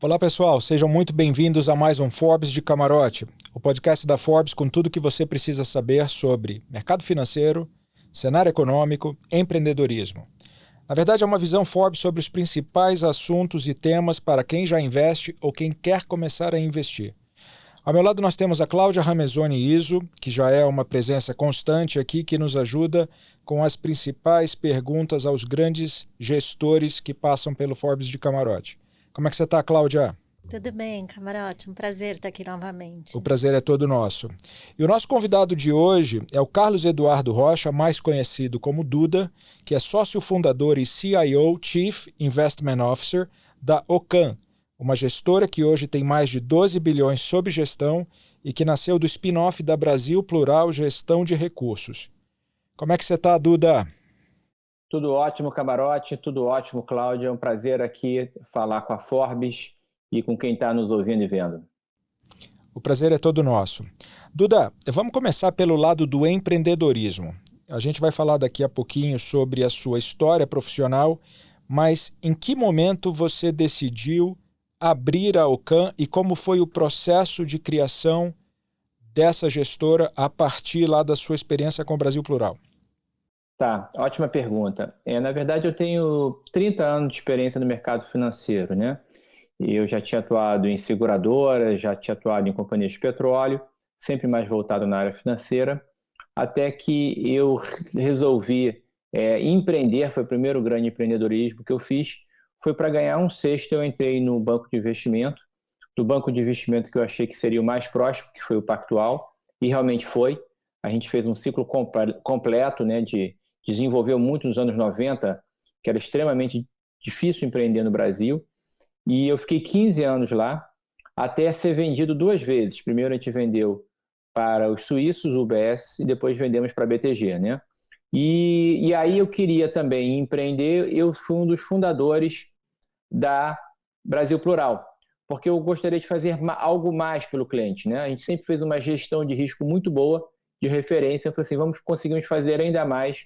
Olá pessoal, sejam muito bem-vindos a mais um Forbes de Camarote, o podcast da Forbes com tudo o que você precisa saber sobre mercado financeiro, cenário econômico, empreendedorismo. Na verdade, é uma visão Forbes sobre os principais assuntos e temas para quem já investe ou quem quer começar a investir. Ao meu lado nós temos a Cláudia Ramezoni Iso, que já é uma presença constante aqui, que nos ajuda com as principais perguntas aos grandes gestores que passam pelo Forbes de Camarote. Como é que você está, Cláudia? Tudo bem, Camarote, um prazer estar aqui novamente. O prazer é todo nosso. E o nosso convidado de hoje é o Carlos Eduardo Rocha, mais conhecido como Duda, que é sócio fundador e CIO, Chief Investment Officer, da Ocam, uma gestora que hoje tem mais de 12 bilhões sob gestão e que nasceu do spin-off da Brasil Plural Gestão de Recursos. Como é que você está, Duda? Tudo ótimo, Camarote, tudo ótimo, Cláudia. É um prazer aqui falar com a Forbes e com quem está nos ouvindo e vendo. O prazer é todo nosso. Duda, vamos começar pelo lado do empreendedorismo. A gente vai falar daqui a pouquinho sobre a sua história profissional, mas em que momento você decidiu abrir a Ocam e como foi o processo de criação dessa gestora a partir lá da sua experiência com o Brasil Plural? Tá, ótima pergunta. Na verdade, eu tenho 30 anos de experiência no mercado financeiro, né? E eu já tinha atuado em seguradoras, já tinha atuado em companhias de petróleo, sempre mais voltado na área financeira, até que eu resolvi empreender. Foi o primeiro grande empreendedorismo que eu fiz, foi para ganhar um sexto. Eu entrei no banco de investimento, do banco de investimento que eu achei que seria o mais próximo, que foi o Pactual, e realmente foi. A gente fez um ciclo completo, né, desenvolveu muito nos anos 90, que era extremamente difícil empreender no Brasil, e eu fiquei 15 anos lá, até ser vendido duas vezes. Primeiro a gente vendeu para os suíços, o UBS, e depois vendemos para a BTG, né? E aí eu queria também empreender. Eu fui um dos fundadores da Brasil Plural, porque eu gostaria de fazer algo mais pelo cliente, né? A gente sempre fez uma gestão de risco muito boa, de referência. Eu falei assim, conseguimos fazer ainda mais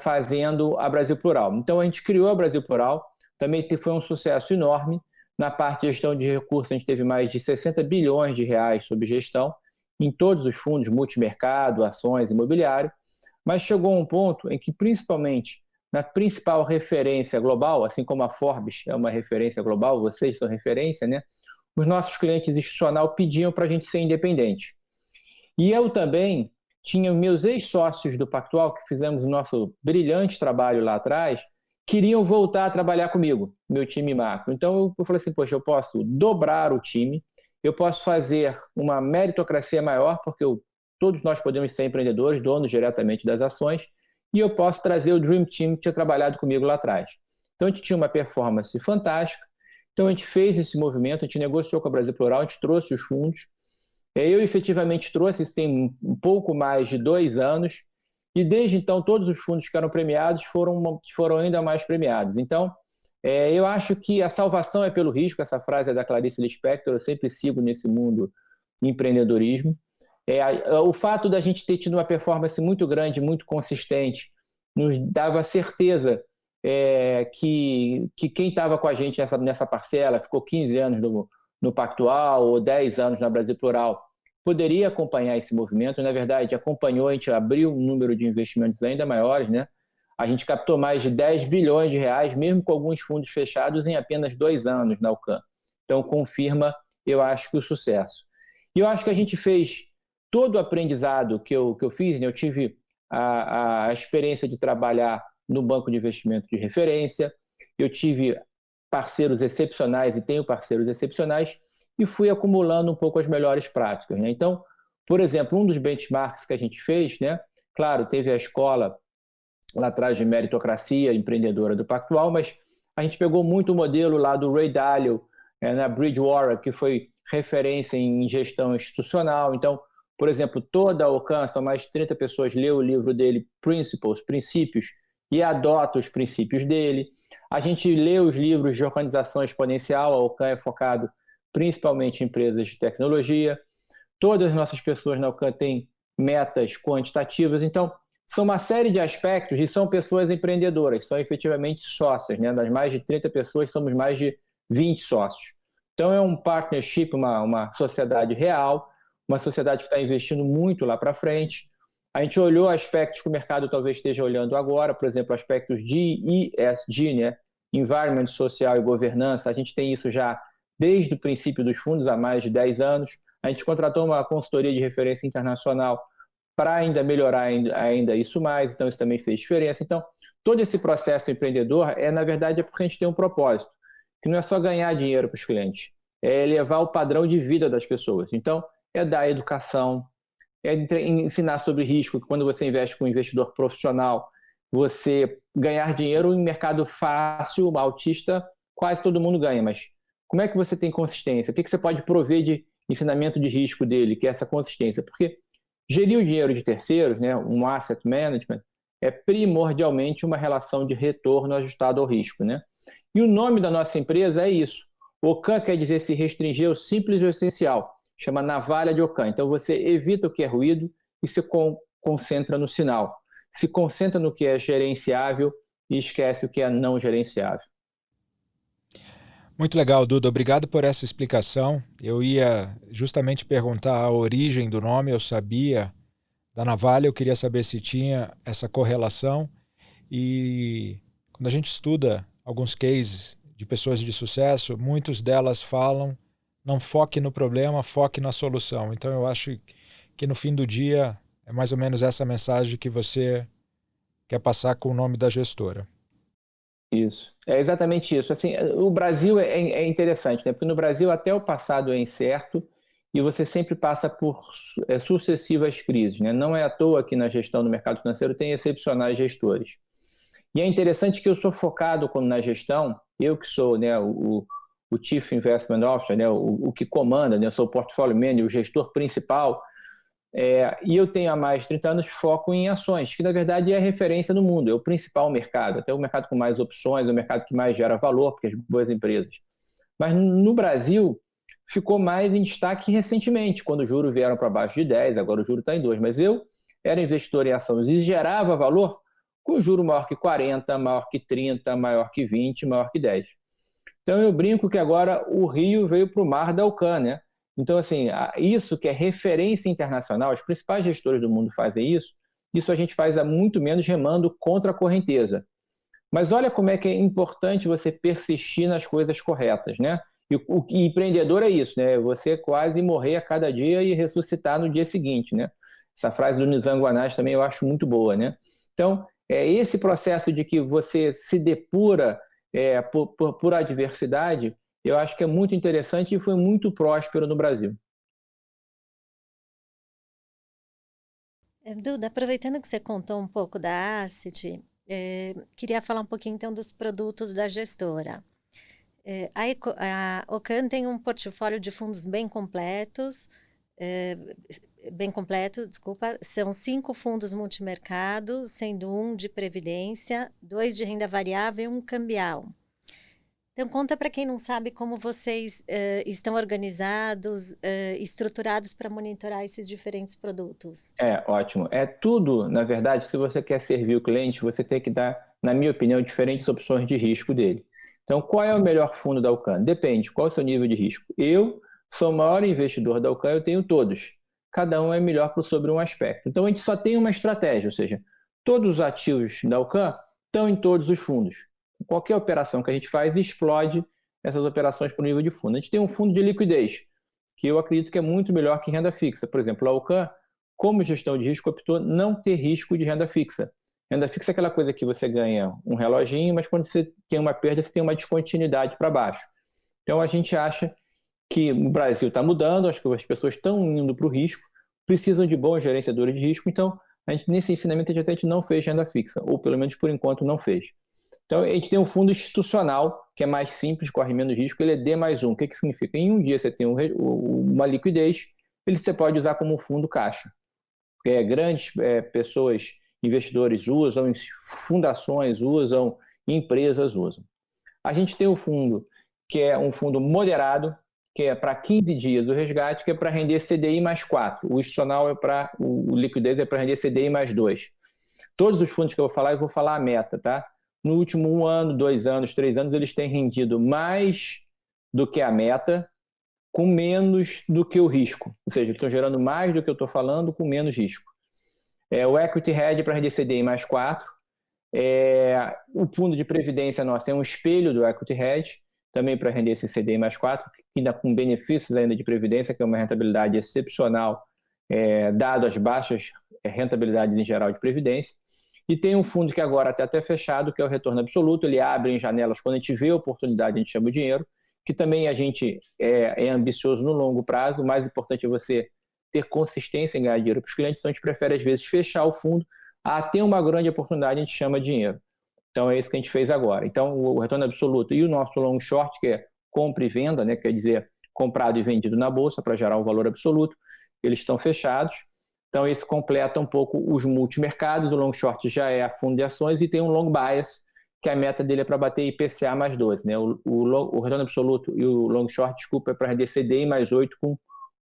fazendo a Brasil Plural. Então a gente criou a Brasil Plural, também foi um sucesso enorme. Na parte de gestão de recursos, a gente teve mais de 60 bilhões de reais sob gestão, em todos os fundos, multimercado, ações, imobiliário, mas chegou a um ponto em que, principalmente na principal referência global, assim como a Forbes é uma referência global, vocês são referência, né? Os nossos clientes institucionais pediam para a gente ser independente. E eu também tinha meus ex-sócios do Pactual, que fizemos o nosso brilhante trabalho lá atrás, queriam voltar a trabalhar comigo, meu time macro. Então eu falei assim, poxa, eu posso dobrar o time, eu posso fazer uma meritocracia maior, porque todos nós podemos ser empreendedores, donos diretamente das ações, e eu posso trazer o Dream Team que tinha trabalhado comigo lá atrás. Então a gente tinha uma performance fantástica, então a gente fez esse movimento, a gente negociou com a Brasil Plural, a gente trouxe os fundos. Eu efetivamente trouxe, isso tem um pouco mais de 2 anos, e desde então todos os fundos que eram premiados foram ainda mais premiados. Então, eu acho que a salvação é pelo risco. Essa frase é da Clarice Lispector, eu sempre sigo nesse mundo empreendedorismo. O fato da gente ter tido uma performance muito grande, muito consistente, nos dava certeza que quem estava com a gente nessa parcela, ficou 15 anos no Pactual ou 10 anos na Brasil Plural, poderia acompanhar esse movimento. Na verdade, acompanhou, a gente abriu um número de investimentos ainda maiores, né? A gente captou mais de 10 bilhões de reais, mesmo com alguns fundos fechados, em apenas 2 anos na Ocam. Então, confirma, eu acho, que o sucesso. E eu acho que a gente fez todo o aprendizado que eu fiz, né? Eu tive a experiência de trabalhar no banco de investimento de referência, eu tive parceiros excepcionais e tenho parceiros excepcionais, e fui acumulando um pouco as melhores práticas, né? Então, por exemplo, um dos benchmarks que a gente fez, né? Claro, teve a escola lá atrás de meritocracia empreendedora do Pactual, mas a gente pegou muito o modelo lá do Ray Dalio, na Bridgewater, que foi referência em gestão institucional. Então, por exemplo, toda a Ocam, são mais de 30 pessoas, leu o livro dele, Principles, Princípios, e adota os princípios dele. A gente lê os livros de organização exponencial. A Ocam é focado principalmente em empresas de tecnologia. Todas as nossas pessoas na Ocam têm metas quantitativas. Então, são uma série de aspectos, e são pessoas empreendedoras, são efetivamente sócias, né? Das mais de 30 pessoas, somos mais de 20 sócios. Então, é um partnership, uma sociedade real, uma sociedade que está investindo muito lá para frente. A gente olhou aspectos que o mercado talvez esteja olhando agora, por exemplo, aspectos de ESG, né? Environment, social e governança. A gente tem isso já desde o princípio dos fundos, há mais de 10 anos. A gente contratou uma consultoria de referência internacional para ainda melhorar ainda isso mais, então isso também fez diferença. Então, todo esse processo empreendedor na verdade, é porque a gente tem um propósito, que não é só ganhar dinheiro para os clientes, é elevar o padrão de vida das pessoas. Então, é dar educação, é ensinar sobre risco, que quando você investe com um investidor profissional, você ganhar dinheiro em mercado fácil, altista, quase todo mundo ganha, mas como é que você tem consistência? O que você pode prover de ensinamento de risco dele, que é essa consistência? Porque gerir o dinheiro de terceiros, né, um asset management, é primordialmente uma relação de retorno ajustado ao risco, né? E o nome da nossa empresa é isso. OCAN quer dizer se restringir ao simples e ao essencial. Chama navalha de OCAN. Então você evita o que é ruído e se concentra no sinal. Se concentra no que é gerenciável e esquece o que é não gerenciável. Muito legal, Duda. Obrigado por essa explicação. Eu ia justamente perguntar a origem do nome, eu sabia da navalha, eu queria saber se tinha essa correlação. E quando a gente estuda alguns cases de pessoas de sucesso, muitas delas falam: não foque no problema, foque na solução. Então eu acho que no fim do dia é mais ou menos essa mensagem que você quer passar com o nome da gestora. Isso, é exatamente isso. Assim, o Brasil é interessante, né? Porque no Brasil até o passado é incerto e você sempre passa por sucessivas crises, né? Não é à toa que na gestão do mercado financeiro tem excepcionais gestores. E é interessante que eu sou focado na gestão, eu que sou, né, o Chief Investment Officer, né, o que comanda, né, eu sou o Portfolio Manager, o gestor principal, e eu tenho há mais de 30 anos foco em ações, que na verdade é a referência no mundo, é o principal mercado, até o mercado com mais opções, é o mercado que mais gera valor, porque as boas empresas. Mas no Brasil ficou mais em destaque recentemente, quando os juros vieram para baixo de 10, agora o juro está em 2, mas eu era investidor em ações e gerava valor com juro maior que 40, maior que 30, maior que 20, maior que 10. Então eu brinco que agora o Rio veio para o mar da OCAN, né? Então, assim, isso que é referência internacional, os principais gestores do mundo fazem isso a gente faz há muito menos remando contra a correnteza. Mas olha como é que é importante você persistir nas coisas corretas, né? E o empreendedor é isso, né? Você quase morrer a cada dia e ressuscitar no dia seguinte, né? Essa frase do Nizam Guanais também eu acho muito boa, né? Então, esse processo de que você se depura por adversidade, eu acho que é muito interessante e foi muito próspero no Brasil. Duda, aproveitando que você contou um pouco da Asset, queria falar um pouquinho então dos produtos da gestora. A OCAN tem um portfólio de fundos bem completo, desculpa, são 5 fundos multimercado, sendo 1 de previdência, 2 de renda variável e 1 cambial. Então, conta para quem não sabe como vocês estão organizados, estruturados para monitorar esses diferentes produtos. Ótimo. É tudo, na verdade, se você quer servir o cliente, você tem que dar, na minha opinião, diferentes opções de risco dele. Então, qual é o melhor fundo da OCAN? Depende, qual é o seu nível de risco? Eu sou o maior investidor da OCAN, eu tenho todos. Cada um é melhor sobre um aspecto. Então, a gente só tem uma estratégia, ou seja, todos os ativos da OCAN estão em todos os fundos. Qualquer operação que a gente faz explode essas operações para o nível de fundo. A gente tem um fundo de liquidez, que eu acredito que é muito melhor que renda fixa. Por exemplo, a OCAN, como gestão de risco, optou não ter risco de renda fixa. Renda fixa é aquela coisa que você ganha um reloginho, mas quando você tem uma perda, você tem uma descontinuidade para baixo. Então, a gente acha que o Brasil está mudando, acho que as pessoas estão indo para o risco, precisam de bons gerenciadores de risco, então, nesse ensinamento, a gente não fez renda fixa, ou pelo menos por enquanto não fez. Então, a gente tem um fundo institucional, que é mais simples, corre menos risco, ele é D+1. O que significa? Em um dia você tem uma liquidez, você pode usar como fundo caixa. Grandes pessoas, investidores usam, fundações usam, empresas usam. A gente tem um fundo que é um fundo moderado, que é para 15 dias do resgate, que é para render CDI mais 4. O institucional o liquidez é para render CDI mais 2. Todos os fundos que eu vou falar a meta, tá? No último 1 ano, 2 anos, 3 anos, eles têm rendido mais do que a meta, com menos do que o risco. Ou seja, estão gerando mais do que eu estou falando com menos risco. O Equity Hedge para render CDI mais 4. O fundo de previdência nosso é um espelho do Equity Hedge, também para render esse CDI mais 4, ainda com benefícios ainda de previdência, que é uma rentabilidade excepcional, dado as baixas rentabilidades em geral de previdência. E tem um fundo que agora está até fechado, que é o retorno absoluto. Ele abre em janelas quando a gente vê a oportunidade, a gente chama o dinheiro, que também a gente é ambicioso no longo prazo. O mais importante é você ter consistência em ganhar dinheiro para os clientes, então a gente prefere às vezes fechar o fundo, ter uma grande oportunidade, a gente chama dinheiro. Então é isso que a gente fez agora. Então o retorno absoluto e o nosso long short, que é compra e venda, né, quer dizer, comprado e vendido na bolsa para gerar o valor absoluto, eles estão fechados. Então esse completa um pouco os multimercados. O long short já é a fundo de ações e tem um long bias, que a meta dele é para bater IPCA mais 12. Né? O retorno absoluto e o long short, desculpa, é para render CDI mais 8 com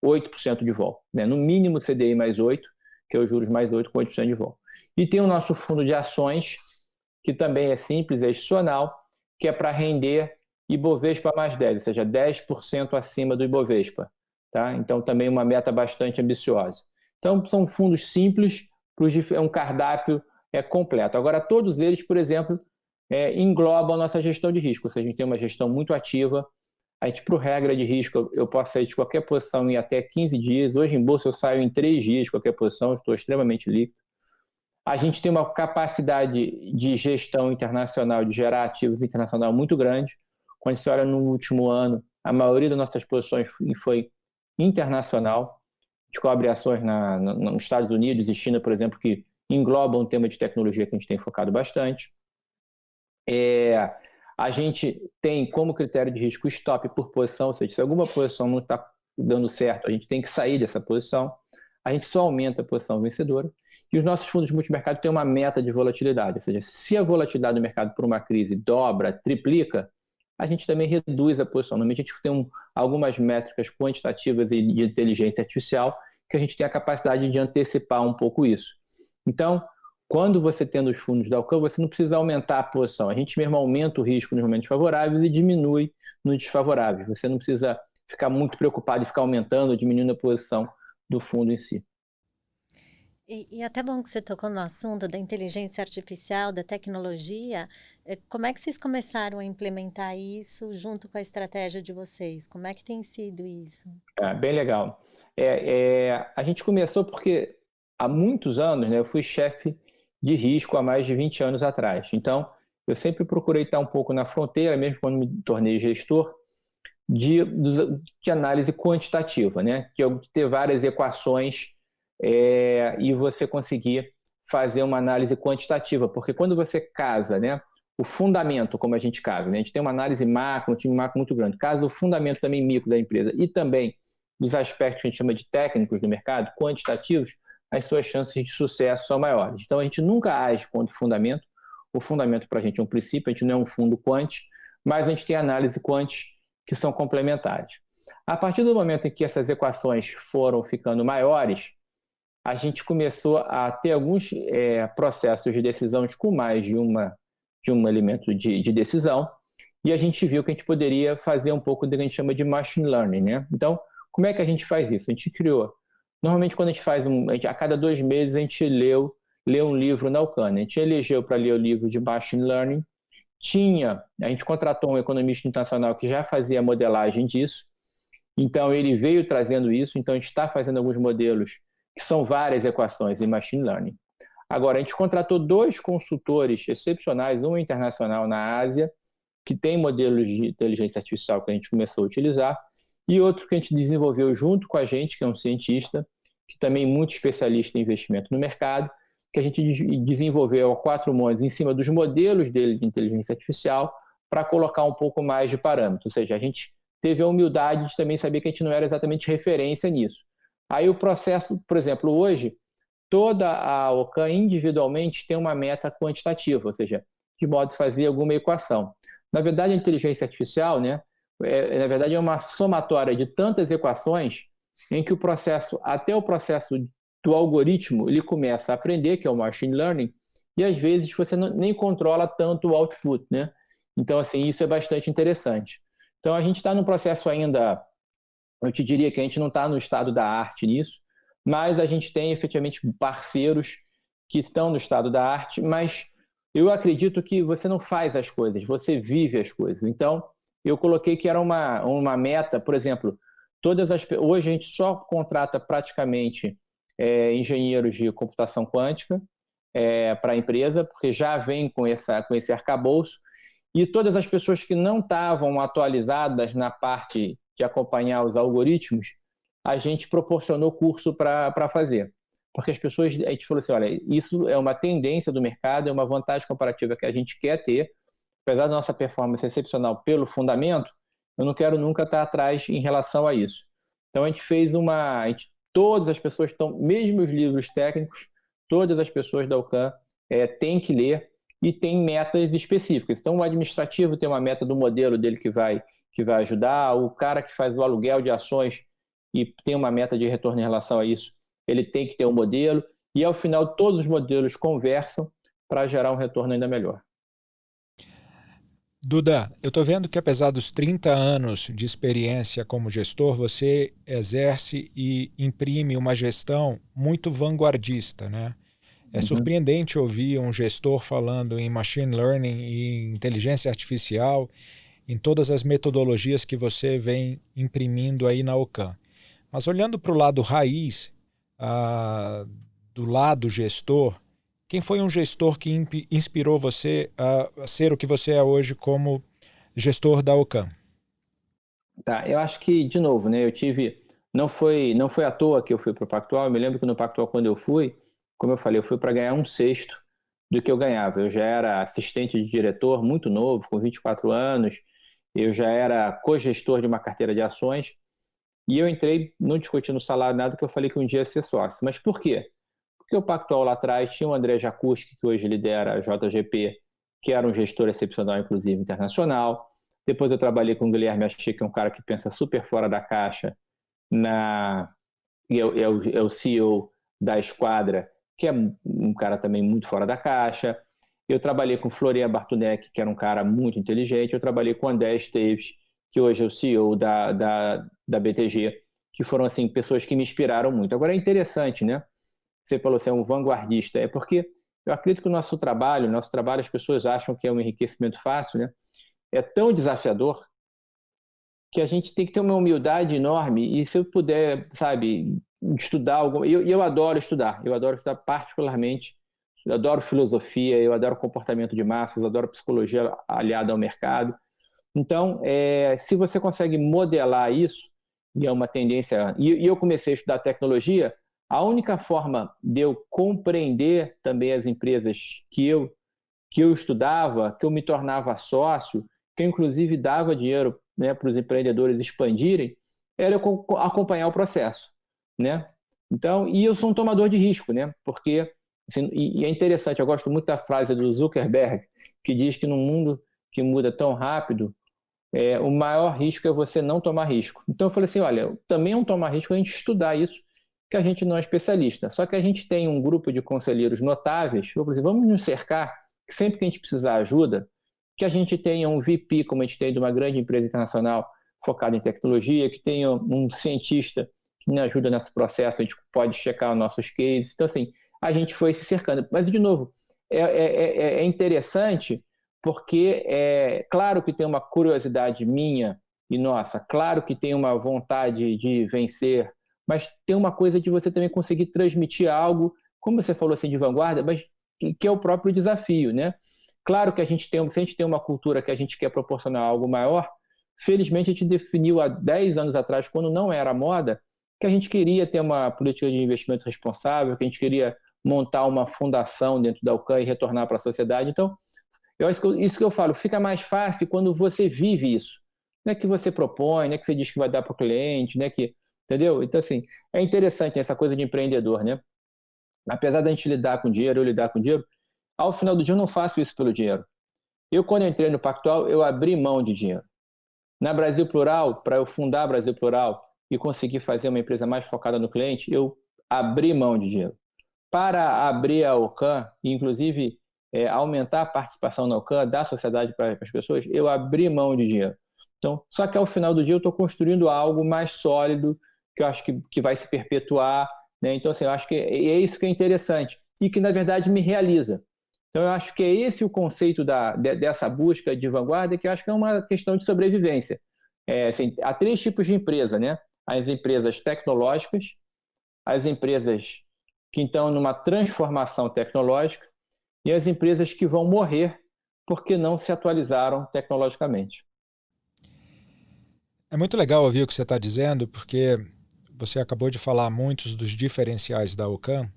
8% de vol. Né? No mínimo CDI mais 8, que é os juros mais 8 com 8% de vol. E tem o nosso fundo de ações, que também é simples, é institucional, que é para render Ibovespa mais 10, ou seja, 10% acima do Ibovespa. Tá? Então também uma meta bastante ambiciosa. Então são fundos simples, é um cardápio completo. Agora todos eles, por exemplo, englobam a nossa gestão de risco, ou seja, a gente tem uma gestão muito ativa. A gente, por regra de risco, eu posso sair de qualquer posição em até 15 dias. Hoje, em bolsa, eu saio em 3 dias de qualquer posição, estou extremamente líquido. A gente tem uma capacidade de gestão internacional, de gerar ativos internacional muito grande. Quando você olha no último ano, a maioria das nossas posições foi internacional. A gente cobre ações nos Estados Unidos e China, por exemplo, que englobam um tema de tecnologia que a gente tem focado bastante. A gente tem como critério de risco stop por posição, ou seja, se alguma posição não está dando certo, a gente tem que sair dessa posição. A gente só aumenta a posição vencedora. E os nossos fundos multimercado têm uma meta de volatilidade, ou seja, se a volatilidade do mercado por uma crise dobra, triplica, a gente também reduz a posição. Normalmente a gente tem algumas métricas quantitativas e de inteligência artificial que a gente tem a capacidade de antecipar um pouco isso. Então, quando você tem os fundos da Alcan, você não precisa aumentar a posição. A gente mesmo aumenta o risco nos momentos favoráveis e diminui nos desfavoráveis. Você não precisa ficar muito preocupado em ficar aumentando ou diminuindo a posição do fundo em si. E até bom que você tocou no assunto da inteligência artificial, da tecnologia. Como é que vocês começaram a implementar isso junto com a estratégia de vocês? Como é que tem sido isso? Bem legal. A gente começou porque há muitos anos, né, eu fui chefe de risco há mais de 20 anos atrás. Então, eu sempre procurei estar um pouco na fronteira, mesmo quando me tornei gestor, de análise quantitativa, né? De ter várias equações e você conseguir fazer uma análise quantitativa, porque quando você casa, né, o fundamento, como a gente casa, né, a gente tem uma análise macro, um time macro muito grande, casa o fundamento também micro da empresa e também dos aspectos que a gente chama de técnicos do mercado, quantitativos, as suas chances de sucesso são maiores. Então a gente nunca age contra o fundamento para a gente é um princípio, a gente não é um fundo quant, mas a gente tem análise quant que são complementares. A partir do momento em que essas equações foram ficando maiores, a gente começou a ter alguns processos de decisão com mais de um elemento de decisão, e a gente viu que a gente poderia fazer um pouco do que a gente chama de machine learning, né? Então, como é que a gente faz isso? A gente criou. Normalmente, quando a gente faz a cada 2 meses, a gente lê um livro na Alcan. A gente elegeu para ler o livro de machine learning. A gente contratou um economista internacional que já fazia a modelagem disso. Então, ele veio trazendo isso. Então, a gente está fazendo alguns modelos que são várias equações em machine learning. Agora, a gente contratou 2 consultores excepcionais, um internacional na Ásia, que tem modelos de inteligência artificial que a gente começou a utilizar, e outro que a gente desenvolveu junto com a gente, que é um cientista, que também é muito especialista em investimento no mercado, que a gente desenvolveu a 4 mãos em cima dos modelos dele de inteligência artificial para colocar um pouco mais de parâmetro. Ou seja, a gente teve a humildade de também saber que a gente não era exatamente referência nisso. Aí o processo, por exemplo, hoje, toda a Alcan individualmente tem uma meta quantitativa, ou seja, de modo de fazer alguma equação. Na verdade, a inteligência artificial, né, na verdade, é uma somatória de tantas equações em que até o processo do algoritmo, ele começa a aprender, que é o machine learning, e às vezes você nem controla tanto o output, né? Então, assim, isso é bastante interessante. Então, a gente está num processo ainda Eu te diria que a gente não está no estado da arte nisso, mas a gente tem efetivamente parceiros que estão no estado da arte, mas eu acredito que você não faz as coisas, você vive as coisas. Então, eu coloquei que era uma meta, por exemplo, hoje a gente só contrata praticamente engenheiros de computação quântica para a empresa, porque já vem com esse arcabouço, e todas as pessoas que não estavam atualizadas na parte de acompanhar os algoritmos, a gente proporcionou curso para fazer. Porque as pessoas, a gente falou assim, olha, isso é uma tendência do mercado, é uma vantagem comparativa que a gente quer ter, apesar da nossa performance excepcional pelo fundamento, eu não quero nunca estar atrás em relação a isso. Então a gente fez todas as pessoas estão, mesmo os livros técnicos, todas as pessoas da UCAM têm que ler e tem metas específicas. Então o administrativo tem uma meta do modelo dele que vai ajudar, o cara que faz o aluguel de ações e tem uma meta de retorno em relação a isso, ele tem que ter um modelo, e ao final todos os modelos conversam para gerar um retorno ainda melhor. Duda, eu estou vendo que apesar dos 30 anos de experiência como gestor, você exerce e imprime uma gestão muito vanguardista, né? É surpreendente ouvir um gestor falando em machine learning e inteligência artificial, em todas as metodologias que você vem imprimindo aí na UCAM. Mas olhando para o lado raiz, do lado gestor, quem foi um gestor que inspirou você a ser o que você é hoje como gestor da UCAM? Tá, eu acho que, de novo, né, não foi à toa que eu fui para o Pactual. Eu me lembro que no Pactual, quando eu fui, como eu falei, eu fui para ganhar 1/6 do que eu ganhava. Eu já era assistente de diretor muito novo, com 24 anos, eu já era cogestor de uma carteira de ações, e eu entrei, não discutindo salário, nada, que eu falei que um dia ia ser sócio. Mas por quê? Porque o Pactual lá atrás tinha o André Jacuski, que hoje lidera a JGP, que era um gestor excepcional, inclusive internacional. Depois eu trabalhei com o Guilherme Achei, que é um cara que pensa super fora da caixa, e é o CEO da Esquadra, que é um cara também muito fora da caixa. Eu trabalhei com Florian Bartunek, que era um cara muito inteligente. Eu trabalhei com André Esteves, que hoje é o CEO da BTG, que foram assim pessoas que me inspiraram muito. Agora é interessante, né? Você falou assim, é um vanguardista. É porque eu acredito que o nosso trabalho, as pessoas acham que é um enriquecimento fácil, né? É tão desafiador que a gente tem que ter uma humildade enorme. E se eu puder, sabe, estudar algo, eu adoro estudar particularmente. Eu adoro filosofia, eu adoro comportamento de massas, eu adoro psicologia aliada ao mercado. Então, se você consegue modelar isso, e é uma tendência, e eu comecei a estudar tecnologia, a única forma de eu compreender também as empresas que eu estudava, que eu me tornava sócio, que eu inclusive dava dinheiro, né, para os empreendedores expandirem, era eu acompanhar o processo, né? Então, e eu sou um tomador de risco, né? Porque, assim, e é interessante, eu gosto muito da frase do Zuckerberg, que diz que num mundo que muda tão rápido, o maior risco é você não tomar risco. Então eu falei assim, olha, também é um tomar risco a gente estudar isso, que a gente não é especialista. Só que a gente tem um grupo de conselheiros notáveis. Eu falei assim, vamos nos cercar, que sempre que a gente precisar ajuda, que a gente tenha um VP, como a gente tem de uma grande empresa internacional focada em tecnologia, que tenha um cientista que me ajuda nesse processo, a gente pode checar os nossos cases. Então, assim, a gente foi se cercando. Mas, de novo, é interessante porque claro que tem uma curiosidade minha e nossa, claro que tem uma vontade de vencer, mas tem uma coisa de você também conseguir transmitir algo, como você falou assim, de vanguarda, mas que é o próprio desafio, né? Claro que se a gente tem uma cultura que a gente quer proporcionar algo maior, felizmente a gente definiu há 10 anos atrás, quando não era moda, que a gente queria ter uma política de investimento responsável, que a gente queria montar uma fundação dentro da UCAM e retornar para a sociedade. Então, isso que eu falo, fica mais fácil quando você vive isso. Não é que você propõe, não é que você diz que vai dar para o cliente, não é que... Entendeu? Então, assim, é interessante essa coisa de empreendedor, né? Apesar da gente lidar com dinheiro, ao final do dia eu não faço isso pelo dinheiro. Quando eu entrei no Pactual, eu abri mão de dinheiro. Na Brasil Plural, para eu fundar a Brasil Plural e conseguir fazer uma empresa mais focada no cliente, eu abri mão de dinheiro. Para abrir a UCAM, e inclusive aumentar a participação na UCAM, da sociedade para as pessoas, eu abri mão de dinheiro. Então, só que ao final do dia eu estou construindo algo mais sólido, que eu acho que vai se perpetuar, né? Então, assim, eu acho que é isso que é interessante e que, na verdade, me realiza. Então, eu acho que é esse o conceito dessa busca de vanguarda, que eu acho que é uma questão de sobrevivência. Assim, há 3 tipos de empresa, né? As empresas tecnológicas, as empresas que estão numa transformação tecnológica e as empresas que vão morrer porque não se atualizaram tecnologicamente. É muito legal ouvir o que você está dizendo, porque você acabou de falar muitos dos diferenciais da Ocam,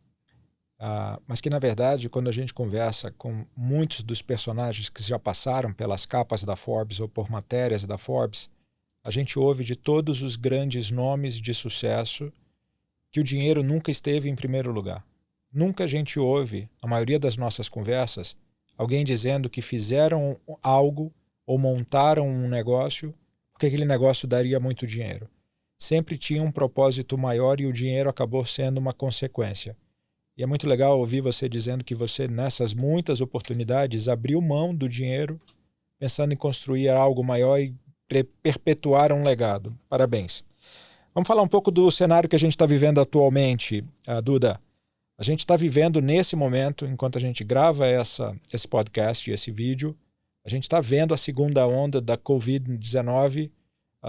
mas que, na verdade, quando a gente conversa com muitos dos personagens que já passaram pelas capas da Forbes ou por matérias da Forbes, a gente ouve de todos os grandes nomes de sucesso que o dinheiro nunca esteve em primeiro lugar. Nunca a gente ouve, a maioria das nossas conversas, alguém dizendo que fizeram algo ou montaram um negócio porque aquele negócio daria muito dinheiro. Sempre tinha um propósito maior e o dinheiro acabou sendo uma consequência. E é muito legal ouvir você dizendo que você, nessas muitas oportunidades, abriu mão do dinheiro pensando em construir algo maior e perpetuar um legado. Parabéns. Vamos falar um pouco do cenário que a gente está vivendo atualmente, Duda. A gente está vivendo nesse momento, enquanto a gente grava esse podcast e esse vídeo, a gente está vendo a segunda onda da Covid-19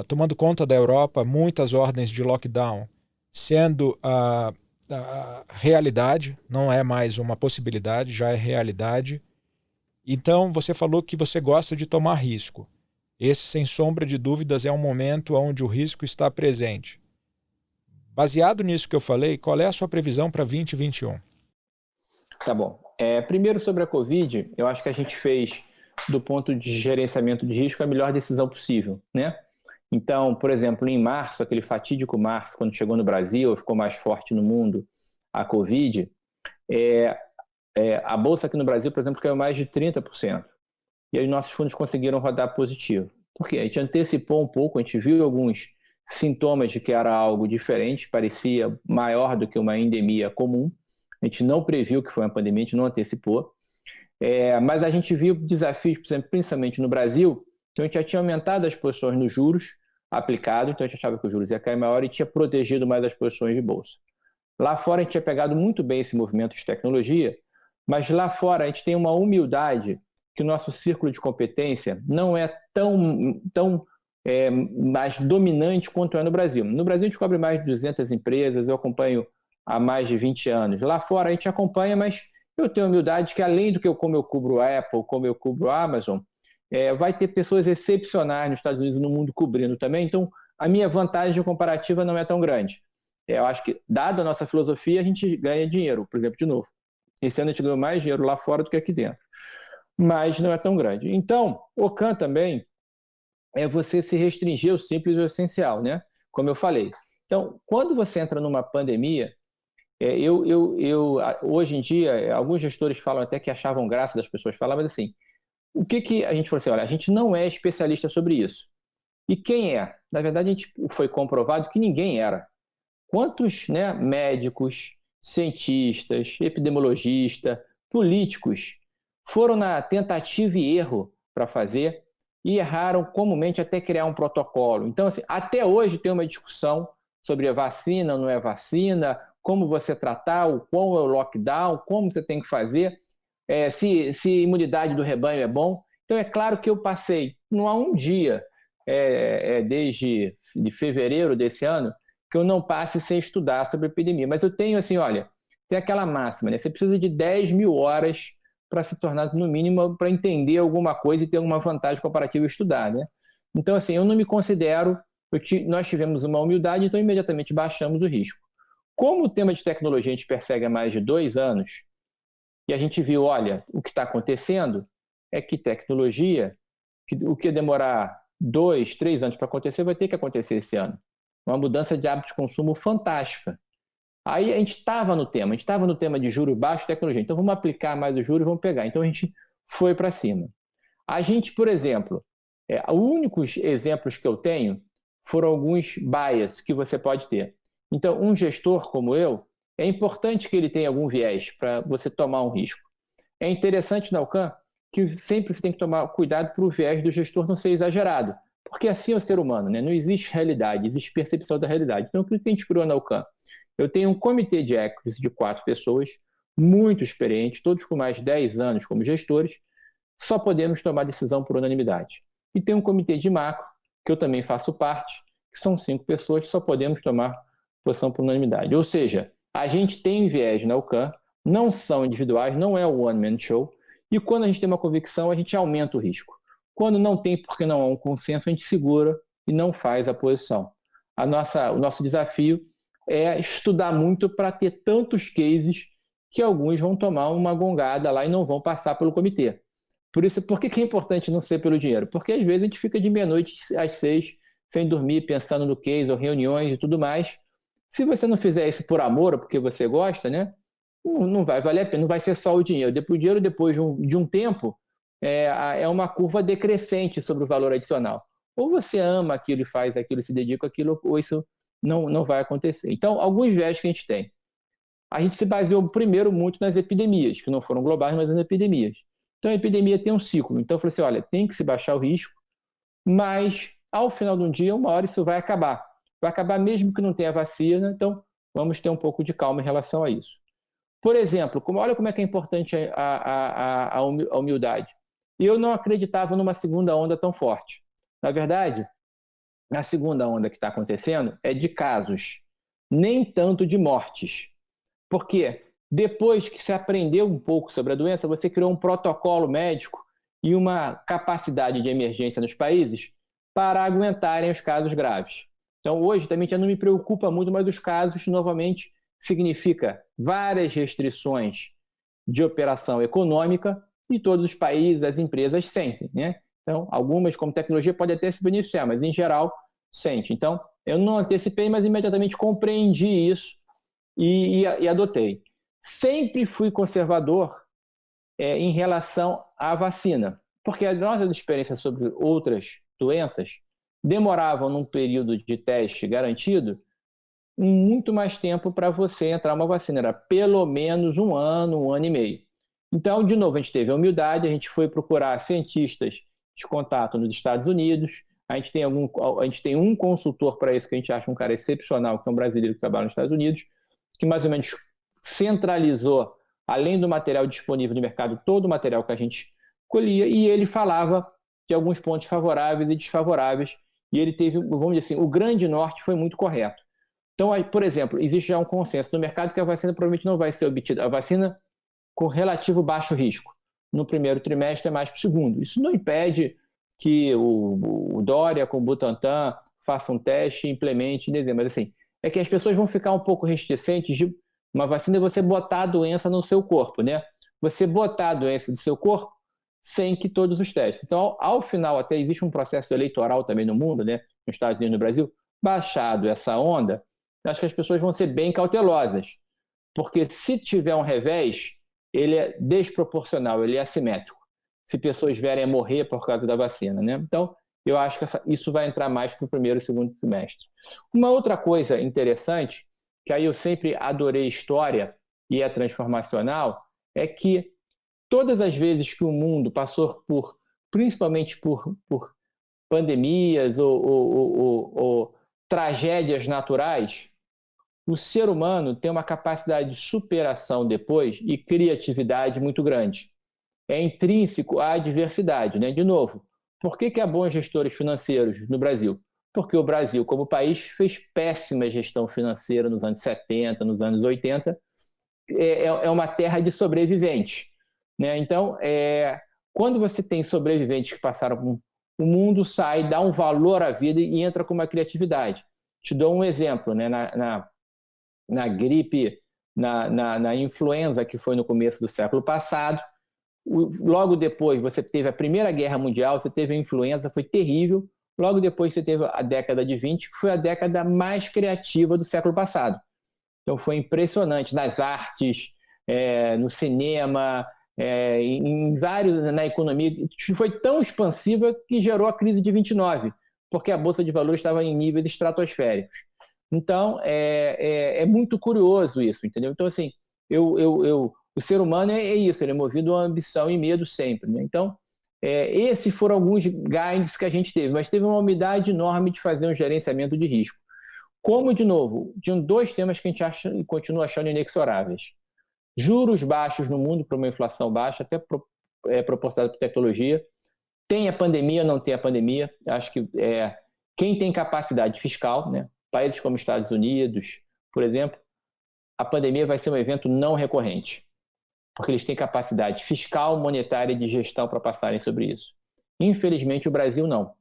tomando conta da Europa, muitas ordens de lockdown sendo a realidade, não é mais uma possibilidade, já é realidade. Então, você falou que você gosta de tomar risco. Esse, sem sombra de dúvidas, é um momento onde o risco está presente. Baseado nisso que eu falei, qual é a sua previsão para 2021? Tá bom. Primeiro, sobre a Covid, eu acho que a gente fez, do ponto de gerenciamento de risco, a melhor decisão possível, né? Então, por exemplo, em março, aquele fatídico março, quando chegou no Brasil, ficou mais forte no mundo a Covid, a Bolsa aqui no Brasil, por exemplo, caiu mais de 30%. E aí nossos fundos conseguiram rodar positivo. Por quê? A gente antecipou um pouco, a gente viu alguns sintomas de que era algo diferente, parecia maior do que uma endemia comum. A gente não previu que foi uma pandemia, a gente não antecipou. Mas a gente viu desafios, por exemplo, principalmente no Brasil, que a gente já tinha aumentado as posições nos juros aplicados, então a gente achava que os juros ia cair maior e tinha protegido mais as posições de bolsa. Lá fora a gente tinha pegado muito bem esse movimento de tecnologia, mas lá fora a gente tem uma humildade que o nosso círculo de competência não é tão mais dominante quanto é no Brasil. No Brasil a gente cobre mais de 200 empresas, eu acompanho há mais de 20 anos. Lá fora a gente acompanha, mas eu tenho humildade que além do que como eu cubro a Apple, como eu cubro a Amazon, vai ter pessoas excepcionais nos Estados Unidos e no mundo cobrindo também, então a minha vantagem comparativa não é tão grande. Eu acho que, dado a nossa filosofia, a gente ganha dinheiro, por exemplo, de novo. Esse ano a gente ganhou mais dinheiro lá fora do que aqui dentro. Mas não é tão grande. Então, Ocam também é você se restringir ao simples e ao essencial, né? Como eu falei. Então, quando você entra numa pandemia, hoje em dia, alguns gestores falam até que achavam graça das pessoas falar, mas assim, o que a gente falou assim, olha, a gente não é especialista sobre isso. E quem é? Na verdade, a gente foi comprovado que ninguém era. Quantos, né, médicos, cientistas, epidemiologistas, políticos foram na tentativa e erro para fazer e erraram comumente até criar um protocolo. Então, assim, até hoje tem uma discussão sobre a vacina, não é vacina, como você tratar, qual é o lockdown, como você tem que fazer, se imunidade do rebanho é bom. Então, é claro que eu passei, não há um dia, desde de fevereiro desse ano, que eu não passe sem estudar sobre epidemia. Mas eu tenho, assim, olha, tem aquela máxima, né? Você precisa de 10 mil horas para se tornar, no mínimo, para entender alguma coisa e ter alguma vantagem comparativa e estudar, né? Então, assim, eu não me considero... Nós tivemos uma humildade, então imediatamente baixamos o risco. Como o tema de tecnologia a gente persegue há mais de 2 anos, e a gente viu, olha, o que está acontecendo é que tecnologia, o que demorar 2, 3 anos para acontecer, vai ter que acontecer esse ano. Uma mudança de hábito de consumo fantástica. Aí a gente estava no tema de juros baixos e tecnologia. Então vamos aplicar mais os juros e vamos pegar. Então a gente foi para cima. A gente, por exemplo, os únicos exemplos que eu tenho foram alguns bias que você pode ter. Então, um gestor como eu, é importante que ele tenha algum viés para você tomar um risco. É interessante na Ocam que sempre você tem que tomar cuidado para o viés do gestor não ser exagerado. Porque assim é o ser humano, né? Não existe realidade, existe percepção da realidade. Então, o que a gente criou na UCAM? Eu tenho um comitê de equities de 4 pessoas, muito experientes, todos com mais de 10 anos como gestores, só podemos tomar decisão por unanimidade. E tem um comitê de macro, que eu também faço parte, que são 5 pessoas, só podemos tomar posição por unanimidade. Ou seja, a gente tem viés na UCAM, não são individuais, não é o one-man show, e quando a gente tem uma convicção, a gente aumenta o risco. Quando não tem, porque não há um consenso, a gente segura e não faz a posição. O nosso desafio é estudar muito para ter tantos cases que alguns vão tomar uma gongada lá e não vão passar pelo comitê. Por que é importante não ser pelo dinheiro? Porque às vezes a gente fica de meia-noite às 6, sem dormir, pensando no case, ou reuniões e tudo mais. Se você não fizer isso por amor ou porque você gosta, né, não vai valer a pena, não vai ser só o dinheiro. O dinheiro, depois de um tempo, é uma curva decrescente sobre o valor adicional. Ou você ama aquilo e faz aquilo, se dedica àquilo, ou isso não vai acontecer. Então, alguns viés que a gente tem. A gente se baseou primeiro muito nas epidemias, que não foram globais, mas nas epidemias. Então, a epidemia tem um ciclo. Então, eu falei assim, olha, tem que se baixar o risco, mas, ao final de um dia, uma hora isso vai acabar. Vai acabar mesmo que não tenha vacina, então vamos ter um pouco de calma em relação a isso. Por exemplo, olha como é que é importante a humildade. Eu não acreditava numa segunda onda tão forte. Na verdade, a segunda onda que está acontecendo é de casos, nem tanto de mortes. Porque depois que se aprendeu um pouco sobre a doença, você criou um protocolo médico e uma capacidade de emergência nos países para aguentarem os casos graves. Então, hoje também já não me preocupa muito, mas os casos, novamente, significa várias restrições de operação econômica e todos os países, as empresas sentem, né? Então, algumas, como tecnologia, podem até se beneficiar, mas, em geral, sente. Então, eu não antecipei, mas imediatamente compreendi isso e adotei. Sempre fui conservador em relação à vacina, porque as nossas experiências sobre outras doenças demoravam, num período de teste garantido, muito mais tempo para você entrar uma vacina. Era pelo menos um ano e meio. Então, de novo, a gente teve a humildade, a gente foi procurar cientistas de contato nos Estados Unidos, a gente tem um consultor para isso que a gente acha um cara excepcional, que é um brasileiro que trabalha nos Estados Unidos, que mais ou menos centralizou, além do material disponível no mercado, todo o material que a gente colhia, e ele falava de alguns pontos favoráveis e desfavoráveis, e ele teve, vamos dizer assim, o grande norte foi muito correto. Então, por exemplo, existe já um consenso no mercado que a vacina provavelmente não vai ser obtida, a vacina com relativo baixo risco, no primeiro trimestre é mais para o segundo. Isso não impede que o Dória com o Butantan faça um teste e implemente em dezembro, mas assim, é que as pessoas vão ficar um pouco reticentes de uma vacina e você botar a doença no seu corpo, né? Você botar a doença do seu corpo sem que todos os testes. Então, ao final, até existe um processo eleitoral também no mundo, né? Nos Estados Unidos e no Brasil, baixado essa onda, acho que as pessoas vão ser bem cautelosas, porque se tiver um revés, ele é desproporcional, ele é assimétrico, se pessoas vierem a morrer por causa da vacina, né? Então, eu acho que isso vai entrar mais para o primeiro e segundo semestre. Uma outra coisa interessante, que aí eu sempre adorei história e é transformacional, é que todas as vezes que o mundo passou principalmente por pandemias ou tragédias naturais, o ser humano tem uma capacidade de superação depois e criatividade muito grande. É intrínseco à adversidade, né? De novo, por que há bons gestores financeiros no Brasil? Porque o Brasil, como país, fez péssima gestão financeira nos anos 70, nos anos 80. É uma terra de sobreviventes, né? Então, quando você tem sobreviventes que passaram o mundo sai, dá um valor à vida e entra com uma criatividade. Te dou um exemplo, né? Na gripe, na influenza, que foi no começo do século passado, logo depois você teve a Primeira Guerra Mundial, você teve a influenza, foi terrível. Logo depois você teve a década de 20, que foi a década mais criativa do século passado. Então foi impressionante nas artes, no cinema, em vários, na economia. Foi tão expansiva que gerou a crise de 29, porque a Bolsa de Valores estava em níveis estratosféricos. Então, é muito curioso isso, entendeu? Então, assim, o ser humano é isso, ele é movido a ambição e medo sempre, né? Então, Esses foram alguns guides que a gente teve, mas teve uma umidade enorme de fazer um gerenciamento de risco. Como, de novo, tinham 2 temas que a gente acha e continua achando inexoráveis. Juros baixos no mundo para uma inflação baixa, até proporcionada por tecnologia. Tem a pandemia ou não tem a pandemia? Acho que quem tem capacidade fiscal, né? Países como Estados Unidos, por exemplo, a pandemia vai ser um evento não recorrente, porque eles têm capacidade fiscal, monetária e de gestão para passarem sobre isso. Infelizmente, o Brasil não.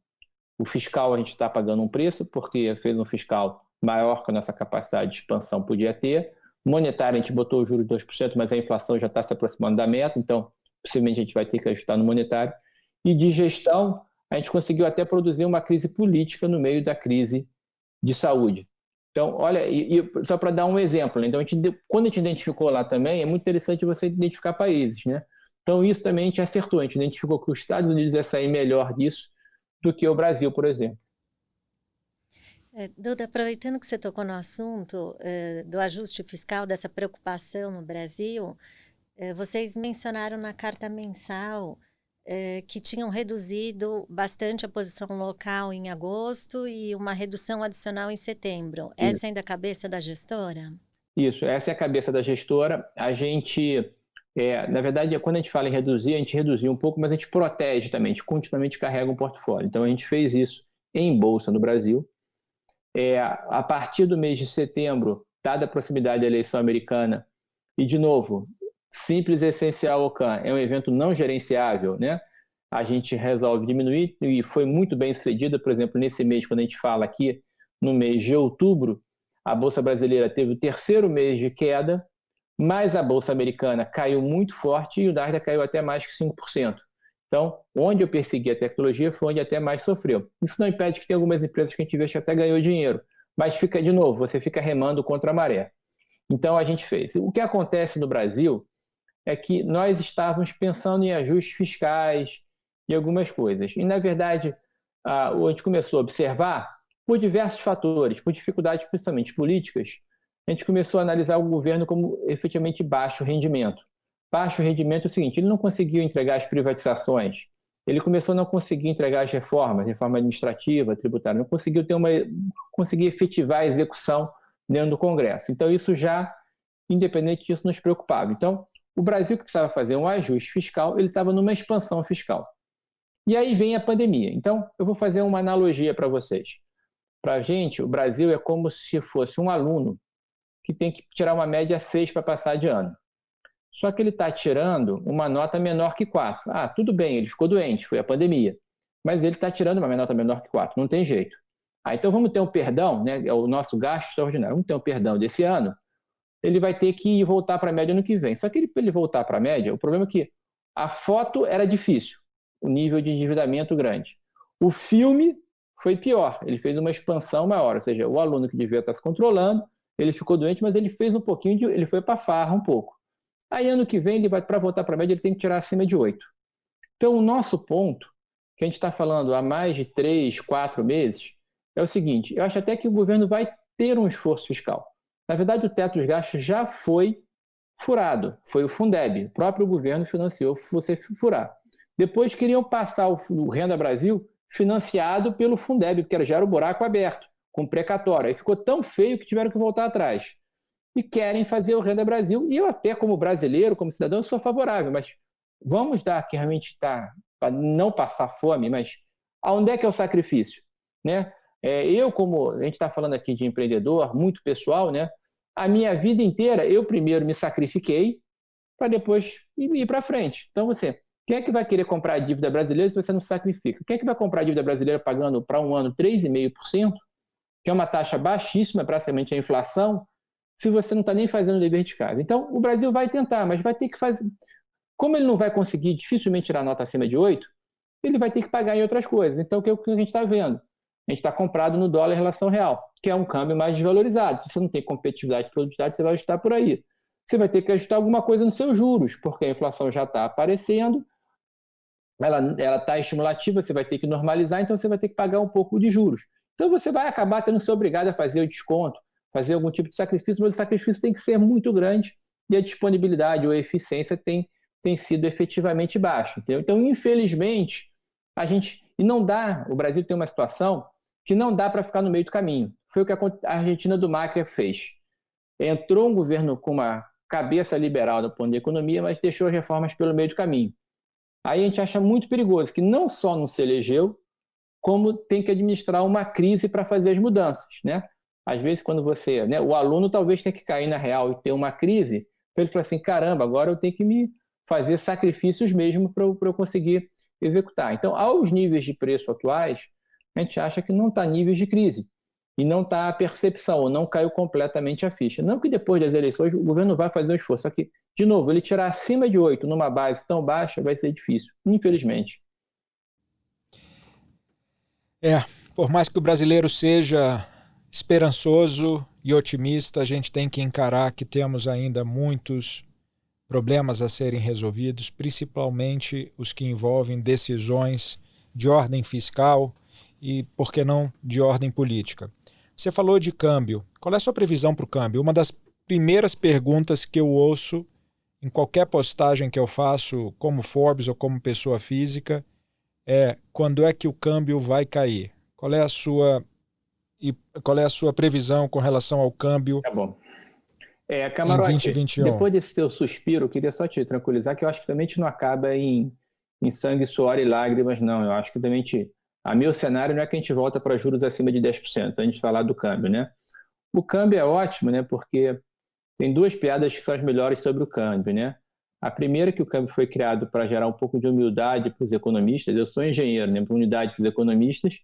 O fiscal a gente está pagando um preço, porque fez um fiscal maior que a nossa capacidade de expansão podia ter. Monetária, a gente botou o juro de 2%, mas a inflação já está se aproximando da meta, então possivelmente a gente vai ter que ajustar no monetário. E de gestão, a gente conseguiu até produzir uma crise política no meio da crise de saúde. Então, olha, e só para dar um exemplo, né? Então, quando a gente identificou lá também, é muito interessante você identificar países, né? Então, isso também a gente acertou, a gente identificou que os Estados Unidos ia sair melhor disso do que o Brasil, por exemplo. Duda, aproveitando que você tocou no assunto do ajuste fiscal, dessa preocupação no Brasil, vocês mencionaram na carta mensal que tinham reduzido bastante a posição local em agosto e uma redução adicional em setembro. Isso. Essa ainda é a cabeça da gestora? Isso, essa é a cabeça da gestora. A gente, na verdade, quando a gente fala em reduzir, a gente reduziu um pouco, mas a gente protege também, a gente continuamente carrega um portfólio. Então, a gente fez isso em bolsa no Brasil. A partir do mês de setembro, dada a proximidade da eleição americana, e, de novo, Simples e Essencial OCAN é um evento não gerenciável, né? A gente resolve diminuir e foi muito bem sucedida. Por exemplo, nesse mês, quando a gente fala aqui, no mês de outubro, a Bolsa Brasileira teve o 3º mês de queda, mas a Bolsa Americana caiu muito forte e o Nasdaq caiu até mais que 5%. Então, onde eu persegui a tecnologia foi onde até mais sofreu. Isso não impede que tem algumas empresas que a gente vê que até ganhou dinheiro, mas fica, de novo, você fica remando contra a maré. Então, a gente fez. O que acontece no Brasil é que nós estávamos pensando em ajustes fiscais e algumas coisas. E, na verdade, a gente começou a observar, por diversos fatores, por dificuldades principalmente políticas, a gente começou a analisar o governo como efetivamente baixo rendimento. Baixo rendimento é o seguinte, ele não conseguiu entregar as privatizações, ele começou a não conseguir entregar as reforma administrativa, tributária, não conseguiu conseguir efetivar a execução dentro do Congresso. Então, isso já, independente disso, nos preocupava. Então, o Brasil, que precisava fazer um ajuste fiscal, ele estava numa expansão fiscal. E aí vem a pandemia. Então, eu vou fazer uma analogia para vocês. Para a gente, o Brasil é como se fosse um aluno que tem que tirar uma média 6 para passar de ano. Só que ele está tirando uma nota menor que 4. Ah, tudo bem, ele ficou doente, foi a pandemia. Mas ele está tirando uma nota menor que 4, não tem jeito. Então vamos ter um perdão, né? É o nosso gasto extraordinário. Vamos ter um perdão desse ano. Ele vai ter que voltar para a média no que vem. Só que para ele voltar para a média, o problema é que a foto era difícil, o nível de endividamento grande. O filme foi pior, ele fez uma expansão maior, ou seja, o aluno que devia estar se controlando, ele ficou doente, mas ele fez um pouquinho, ele foi para a farra um pouco. Aí ano que vem, para voltar para a média, ele tem que tirar acima de 8. Então o nosso ponto, que a gente está falando há mais de 3, 4 meses, é o seguinte, eu acho até que o governo vai ter um esforço fiscal. Na verdade, o teto dos gastos já foi furado, foi o Fundeb, o próprio governo financiou você furar. Depois queriam passar o Renda Brasil financiado pelo Fundeb, porque já era o buraco aberto, com precatório. Aí ficou tão feio que tiveram que voltar atrás. E querem fazer o Renda Brasil, e eu até como brasileiro, como cidadão, sou favorável, mas vamos dar que realmente está, para não passar fome, mas aonde é que é o sacrifício? Né? Eu, como a gente está falando aqui de empreendedor, muito pessoal, né? A minha vida inteira, eu primeiro me sacrifiquei para depois ir para frente. Então, quem é que vai querer comprar a dívida brasileira se você não se sacrifica? Quem é que vai comprar a dívida brasileira pagando para um ano 3,5%, que é uma taxa baixíssima, praticamente a inflação, se você não está nem fazendo o dever de casa? Então, o Brasil vai tentar, mas vai ter que fazer... Como ele não vai conseguir dificilmente tirar nota acima de 8, ele vai ter que pagar em outras coisas. Então, o que a gente está vendo? A gente está comprado no dólar em relação real, que é um câmbio mais desvalorizado. Se você não tem competitividade e produtividade, você vai ajustar por aí. Você vai ter que ajustar alguma coisa nos seus juros, porque a inflação já está aparecendo, ela está estimulativa, você vai ter que normalizar, então você vai ter que pagar um pouco de juros. Então você vai acabar tendo que ser obrigado a fazer o desconto, fazer algum tipo de sacrifício, mas o sacrifício tem que ser muito grande e a disponibilidade ou a eficiência tem tem sido efetivamente baixo. Entendeu? Então, infelizmente, o Brasil tem uma situação que não dá para ficar no meio do caminho. Foi o que a Argentina do Macri fez. Entrou um governo com uma cabeça liberal do ponto de economia, mas deixou as reformas pelo meio do caminho. Aí a gente acha muito perigoso que não só não se elegeu, como tem que administrar uma crise para fazer as mudanças, né? Às vezes, quando o aluno talvez tenha que cair na real e ter uma crise, para ele falar assim, caramba, agora eu tenho que me fazer sacrifícios mesmo para eu conseguir executar. Então, aos níveis de preço atuais, a gente acha que não está níveis de crise e não está a percepção, ou não caiu completamente a ficha. Não que depois das eleições o governo vai fazer um esforço, só que, de novo, ele tirar acima de 8 numa base tão baixa vai ser difícil, infelizmente. Por mais que o brasileiro seja esperançoso e otimista, a gente tem que encarar que temos ainda muitos problemas a serem resolvidos, principalmente os que envolvem decisões de ordem fiscal e, por que não, de ordem política. Você falou de câmbio. Qual é a sua previsão para o câmbio? Uma das primeiras perguntas que eu ouço em qualquer postagem que eu faço, como Forbes ou como pessoa física, é quando é que o câmbio vai cair? Qual é a sua previsão com relação ao câmbio? Tá bom. Camarote, em 2021? Depois desse teu suspiro, eu queria só te tranquilizar que eu acho que também a gente não acaba em sangue, suor e lágrimas, não. Eu acho que também meu cenário não é que a gente volta para juros acima de 10%, antes de falar do câmbio, né? O câmbio é ótimo, né? Porque tem duas piadas que são as melhores sobre o câmbio, né? A primeira é que o câmbio foi criado para gerar um pouco de humildade para os economistas. Eu sou engenheiro, né? Para humildade para os economistas.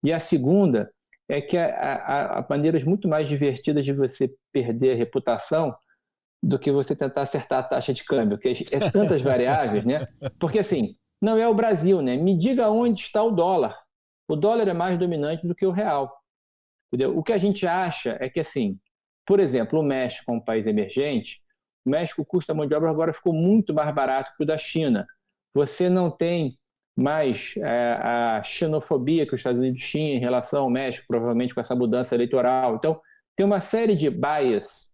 E a segunda é que há maneiras muito mais divertidas de você perder a reputação do que você tentar acertar a taxa de câmbio, que é tantas variáveis, né? Porque, assim, não é o Brasil, né? Me diga onde está o dólar. O dólar é mais dominante do que o real. Entendeu? O que a gente acha é que, assim, por exemplo, o México, como país emergente, o México, o custo da mão de obra agora ficou muito mais barato que o da China. Você não tem mais a xenofobia que os Estados Unidos tinham em relação ao México, provavelmente com essa mudança eleitoral. Então, tem uma série de bias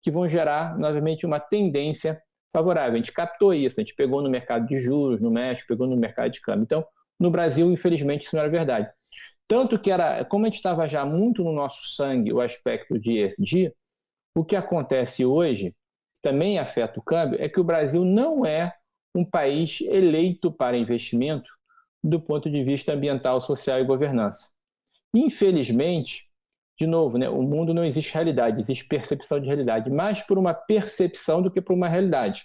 que vão gerar, novamente, uma tendência favorável. A gente captou isso, a gente pegou no mercado de juros no México, pegou no mercado de câmbio. Então, no Brasil, infelizmente, isso não era verdade. Tanto que como a gente estava já muito no nosso sangue o aspecto de ESG, o que acontece hoje, que também afeta o câmbio, é que o Brasil não é um país eleito para investimento do ponto de vista ambiental, social e governança. Infelizmente, de novo, né, o mundo não existe realidade, existe percepção de realidade, mais por uma percepção do que por uma realidade.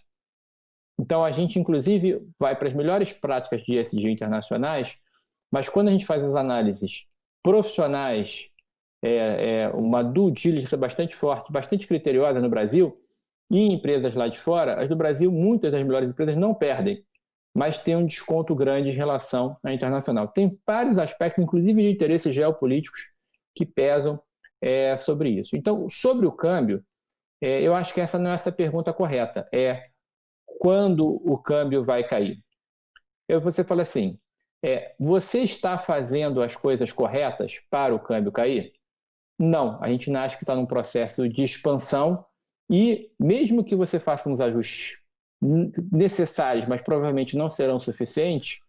Então, a gente, inclusive, vai para as melhores práticas de ESG internacionais, mas quando a gente faz as análises profissionais, uma due diligence bastante forte, bastante criteriosa no Brasil, e em empresas lá de fora, as do Brasil, muitas das melhores empresas não perdem, mas tem um desconto grande em relação à internacional. Tem vários aspectos, inclusive de interesses geopolíticos, que pesam sobre isso. Então, sobre o câmbio, eu acho que essa não é essa pergunta correta. É quando o câmbio vai cair? Você fala assim, você está fazendo as coisas corretas para o câmbio cair? Não, a gente não acha que está num processo de expansão e mesmo que você faça uns ajustes necessários, mas provavelmente não serão suficientes,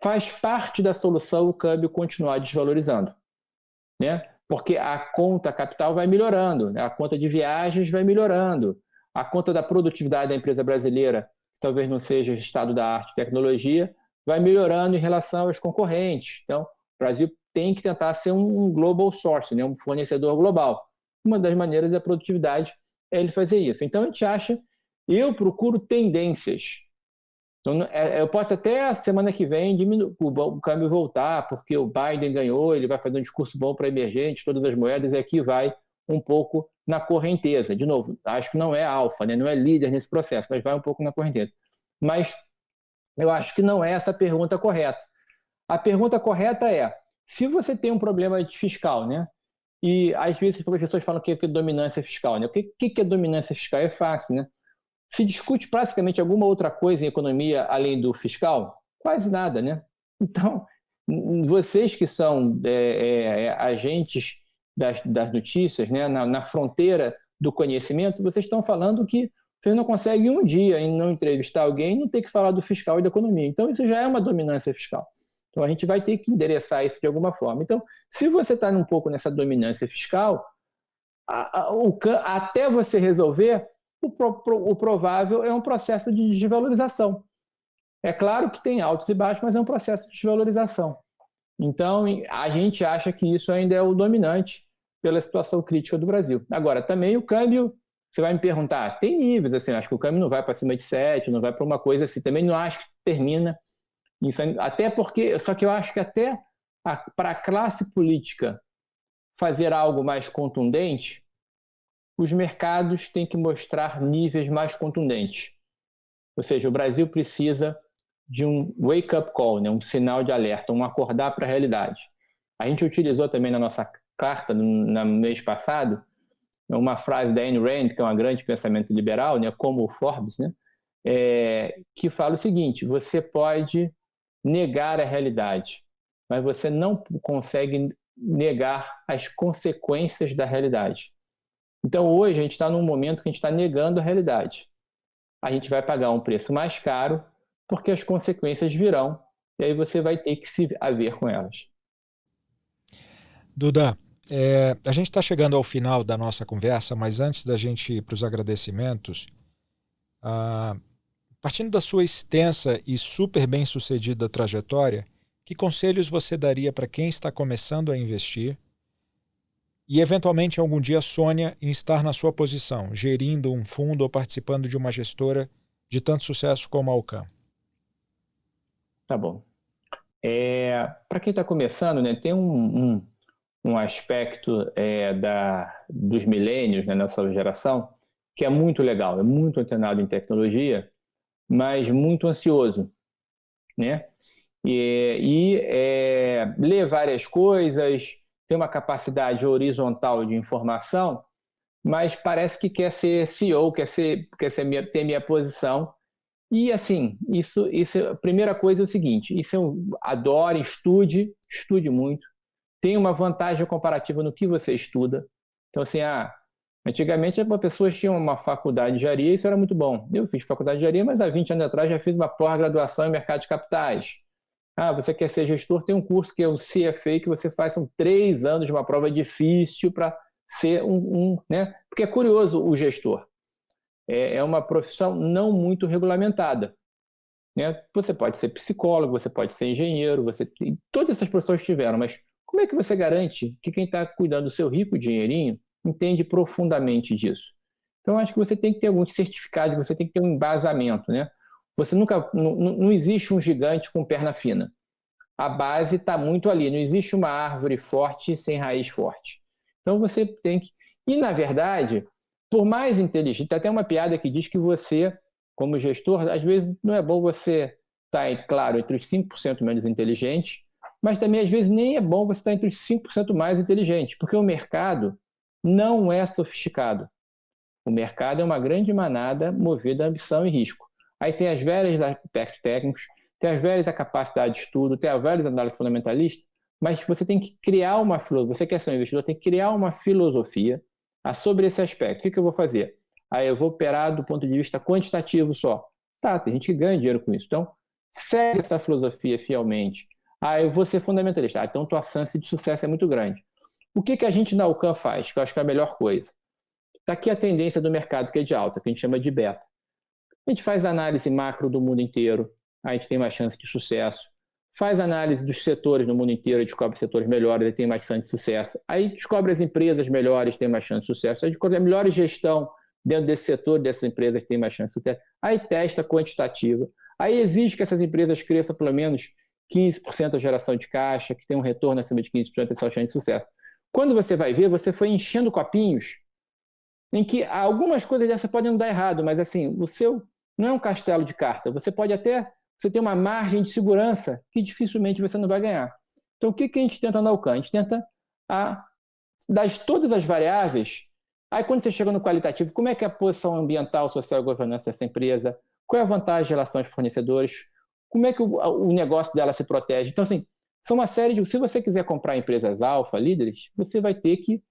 faz parte da solução o câmbio continuar desvalorizando, né? Porque a conta capital vai melhorando, né? A conta de viagens vai melhorando, a conta da produtividade da empresa brasileira, que talvez não seja estado da arte e tecnologia, vai melhorando em relação aos concorrentes. Então, o Brasil tem que tentar ser um global source, né? Um fornecedor global. Uma das maneiras da produtividade é ele fazer isso. Então, a gente acha, eu procuro tendências. Então, eu posso até a semana que vem o câmbio voltar, porque o Biden ganhou, ele vai fazer um discurso bom para emergentes, todas as moedas, e aqui vai um pouco na correnteza. De novo, acho que não é alfa, né? Não é líder nesse processo, mas vai um pouco na correnteza. Mas eu acho que não é essa a pergunta correta. A pergunta correta é, se você tem um problema fiscal, né? E às vezes as pessoas falam que é dominância fiscal, né? O que é dominância fiscal? É fácil, né? Se discute praticamente alguma outra coisa em economia além do fiscal? Quase nada, né? Então, vocês que são agentes das notícias, né? Na fronteira do conhecimento, vocês estão falando que Você não consegue um dia em não entrevistar alguém e não ter que falar do fiscal e da economia. Então, isso já é uma dominância fiscal. Então, a gente vai ter que endereçar isso de alguma forma. Então, se você está um pouco nessa dominância fiscal, até você resolver, o provável é um processo de desvalorização. É claro que tem altos e baixos, mas é um processo de desvalorização. Então, a gente acha que isso ainda é o dominante pela situação crítica do Brasil. Agora, também o câmbio, você vai me perguntar, tem níveis, assim, acho que o câmbio não vai para cima de 7, não vai para uma coisa assim, também não acho que termina, até porque, só que eu acho que até para a classe política fazer algo mais contundente, os mercados têm que mostrar níveis mais contundentes. Ou seja, o Brasil precisa de um wake-up call, né? Um sinal de alerta, um acordar para a realidade. A gente utilizou também na nossa carta, no mês passado, uma frase da Ayn Rand, que é uma grande pensamento liberal, né? Como o Forbes, né? Que fala o seguinte: você pode negar a realidade, mas você não consegue negar as consequências da realidade. Então, hoje, a gente está num momento que a gente está negando a realidade. A gente vai pagar um preço mais caro, porque as consequências virão, e aí você vai ter que se haver com elas. Duda, a gente está chegando ao final da nossa conversa, mas antes da gente ir para os agradecimentos, partindo da sua extensa e super bem-sucedida trajetória, que conselhos você daria para quem está começando a investir e, eventualmente, algum dia sonha em estar na sua posição, gerindo um fundo ou participando de uma gestora de tanto sucesso como a Alcan? Tá bom. Para quem está começando, né, tem um aspecto dos milênios, né, nessa geração, que é muito legal, é muito antenado em tecnologia, mas muito ansioso, né? Lê várias coisas, tem uma capacidade horizontal de informação, mas parece que quer ser CEO, ter minha posição. E, assim, isso a primeira coisa é o seguinte: isso eu adoro, estude muito. Tem uma vantagem comparativa no que você estuda. Então, assim, antigamente as pessoas tinham uma faculdade de engenharia e isso era muito bom. Eu fiz faculdade de engenharia, mas há 20 anos atrás já fiz uma pós-graduação em mercado de capitais. Você quer ser gestor, tem um curso que é o CFA, que você faz, são 3 anos de uma prova difícil para ser né? Porque é curioso o gestor. É uma profissão não muito regulamentada, né? Você pode ser psicólogo, você pode ser engenheiro, todas essas profissões tiveram, mas como é que você garante que quem está cuidando do seu rico dinheirinho entende profundamente disso? Então, acho que você tem que ter algum certificado, você tem que ter um embasamento, né? Você não existe um gigante com perna fina. A base está muito ali, não existe uma árvore forte sem raiz forte. Então, você tem que... E, na verdade, por mais inteligente, tem até uma piada que diz que você, como gestor, às vezes não é bom você estar, claro, entre os 5% menos inteligentes, mas também, às vezes, nem é bom você estar entre os 5% mais inteligentes, porque o mercado não é sofisticado. O mercado é uma grande manada movida a ambição e risco. Aí tem as velhas aspectos técnicos, tem as velhas a capacidade de estudo, tem as velhas análise fundamentalista, mas você tem que criar uma filosofia. Você quer ser um investidor, tem que criar uma filosofia sobre esse aspecto. O que eu vou fazer? Eu vou operar do ponto de vista quantitativo só. Tem gente que ganha dinheiro com isso. Então, segue essa filosofia fielmente. Eu vou ser fundamentalista. Então, tua chance de sucesso é muito grande. O que a gente na Alcan faz, que eu acho que é a melhor coisa? Está aqui a tendência do mercado, que é de alta, que a gente chama de beta. A gente faz análise macro do mundo inteiro, a gente tem mais chance de sucesso. Faz análise dos setores no mundo inteiro, descobre setores melhores, ele tem mais chance de sucesso. Aí descobre as empresas melhores, tem mais chance de sucesso. Aí descobre a melhor gestão dentro desse setor, dessas empresas que tem mais chance de sucesso. Aí testa quantitativa. Aí exige que essas empresas cresçam pelo menos 15% a geração de caixa, que tem um retorno acima de 15% essa chance de sucesso. Quando você vai ver, você foi enchendo copinhos em que algumas coisas dessas podem não dar errado, mas assim, o seu não é um castelo de carta. Você tem uma margem de segurança que dificilmente você não vai ganhar. Então, o que a gente tenta na Alcan? A gente tenta das todas as variáveis. Aí, quando você chega no qualitativo, como é que é a posição ambiental, social e governança dessa empresa? Qual é a vantagem de relação aos fornecedores? Como é que o negócio dela se protege? Então, assim, são uma série de... Se você quiser comprar empresas alfa, líderes, você vai ter que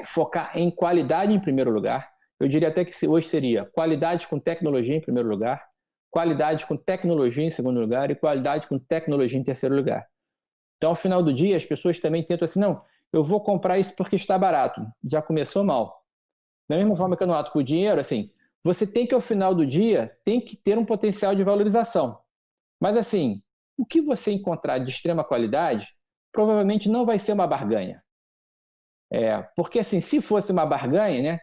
focar em qualidade em primeiro lugar eu diria até que hoje seria qualidade com tecnologia em primeiro lugar, qualidade com tecnologia em segundo lugar e qualidade com tecnologia em terceiro lugar. Então, ao final do dia, as pessoas também tentam assim, não, eu vou comprar isso porque está barato. Já começou mal. Da mesma forma que eu não ato por dinheiro, assim, você tem que, ao final do dia, tem que ter um potencial de valorização. Mas, assim, o que você encontrar de extrema qualidade, provavelmente não vai ser uma barganha. Porque, assim, se fosse uma barganha, né,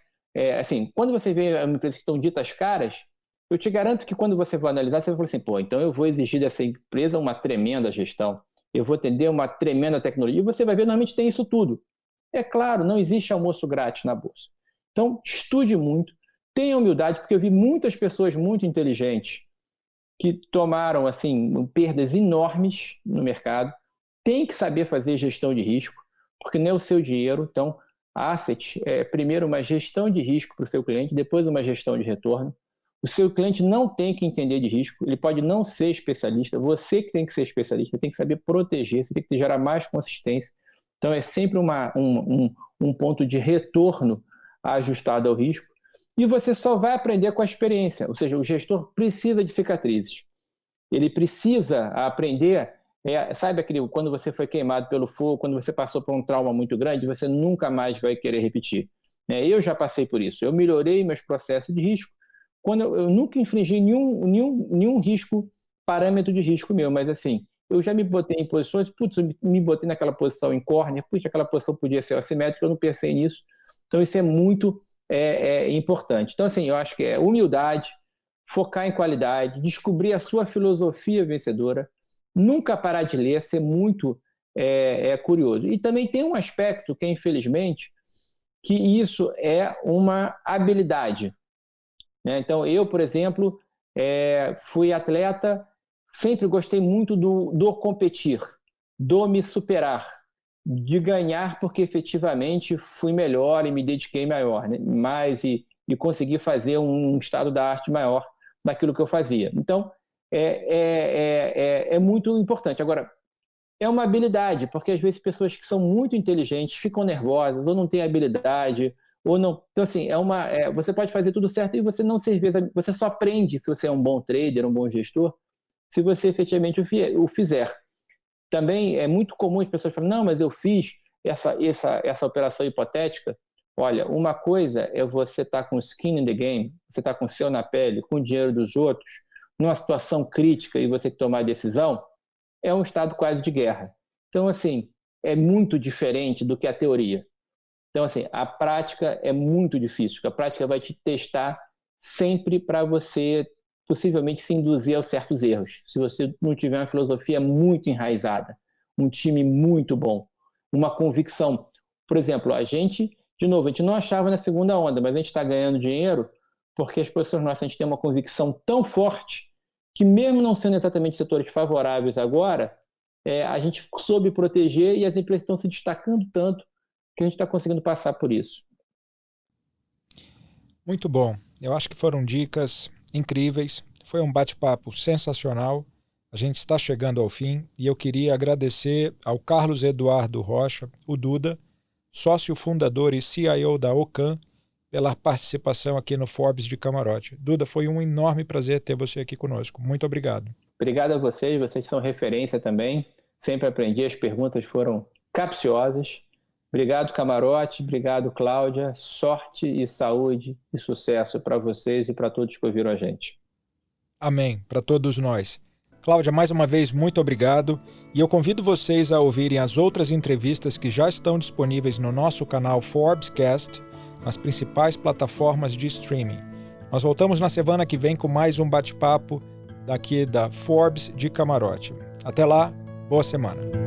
assim, quando você vê empresas que estão ditas caras, eu te garanto que quando você for analisar, você vai falar assim, pô, então eu vou exigir dessa empresa uma tremenda gestão, eu vou atender uma tremenda tecnologia, e você vai ver, normalmente tem isso tudo. É claro, não existe almoço grátis na Bolsa. Então, estude muito, tenha humildade, porque eu vi muitas pessoas muito inteligentes que tomaram, assim, perdas enormes no mercado, tem que saber fazer gestão de risco, porque não é o seu dinheiro. Então, asset é primeiro uma gestão de risco para o seu cliente, depois uma gestão de retorno. O seu cliente não tem que entender de risco, ele pode não ser especialista, você que tem que ser especialista, tem que saber proteger, você tem que gerar mais consistência. Então, é sempre um ponto de retorno ajustado ao risco, e você só vai aprender com a experiência, ou seja, o gestor precisa de cicatrizes. Ele precisa aprender, sabe quando você foi queimado pelo fogo, quando você passou por um trauma muito grande, você nunca mais vai querer repetir. Eu já passei por isso, eu melhorei meus processos de risco, quando eu nunca infringi nenhum risco, parâmetro de risco meu, mas assim, eu já me botei em posições, me botei naquela posição em córnea, aquela posição podia ser assimétrica, eu não pensei nisso, então isso é muito importante. Então assim, eu acho que é humildade, focar em qualidade, descobrir a sua filosofia vencedora, nunca parar de ler, ser muito curioso. E também tem um aspecto que, infelizmente, que isso é uma habilidade. Né? Então, eu, por exemplo, fui atleta, sempre gostei muito do competir, do me superar, de ganhar, porque efetivamente fui melhor e me dediquei mais e consegui fazer um estado da arte maior daquilo que eu fazia. Então, é muito importante. Agora, é uma habilidade, porque às vezes pessoas que são muito inteligentes ficam nervosas, ou não têm habilidade, ou não. Então, assim, você pode fazer tudo certo e você não você só aprende se você é um bom trader, um bom gestor, se você efetivamente o fizer. Também é muito comum as pessoas falarem, não, mas eu fiz essa operação hipotética. Olha, uma coisa é você estar com skin in the game, você estar com o seu na pele, com o dinheiro dos outros, numa situação crítica e você tomar a decisão, é um estado quase de guerra. Então, assim, é muito diferente do que a teoria. Então, assim, a prática é muito difícil, porque a prática vai te testar sempre para você possivelmente se induzir a certos erros. Se você não tiver uma filosofia muito enraizada, um time muito bom, uma convicção. Por exemplo, a gente não achava na segunda onda, mas a gente está ganhando dinheiro porque as pessoas nossas, a gente tem uma convicção tão forte que mesmo não sendo exatamente setores favoráveis agora, a gente soube proteger e as empresas estão se destacando tanto que a gente está conseguindo passar por isso. Muito bom. Eu acho que foram dicas incríveis. Foi um bate-papo sensacional. A gente está chegando ao fim e eu queria agradecer ao Carlos Eduardo Rocha, o Duda, sócio fundador e CIO da Ocam, pela participação aqui no Forbes de Camarote. Duda, foi um enorme prazer ter você aqui conosco. Muito obrigado. Obrigado a vocês são referência também. Sempre aprendi, as perguntas foram capciosas. Obrigado, Camarote. Obrigado, Cláudia. Sorte e saúde e sucesso para vocês e para todos que ouviram a gente. Amém, para todos nós. Cláudia, mais uma vez, muito obrigado. E eu convido vocês a ouvirem as outras entrevistas que já estão disponíveis no nosso canal Forbescast, nas principais plataformas de streaming. Nós voltamos na semana que vem com mais um bate-papo daqui da Forbes de Camarote. Até lá, boa semana.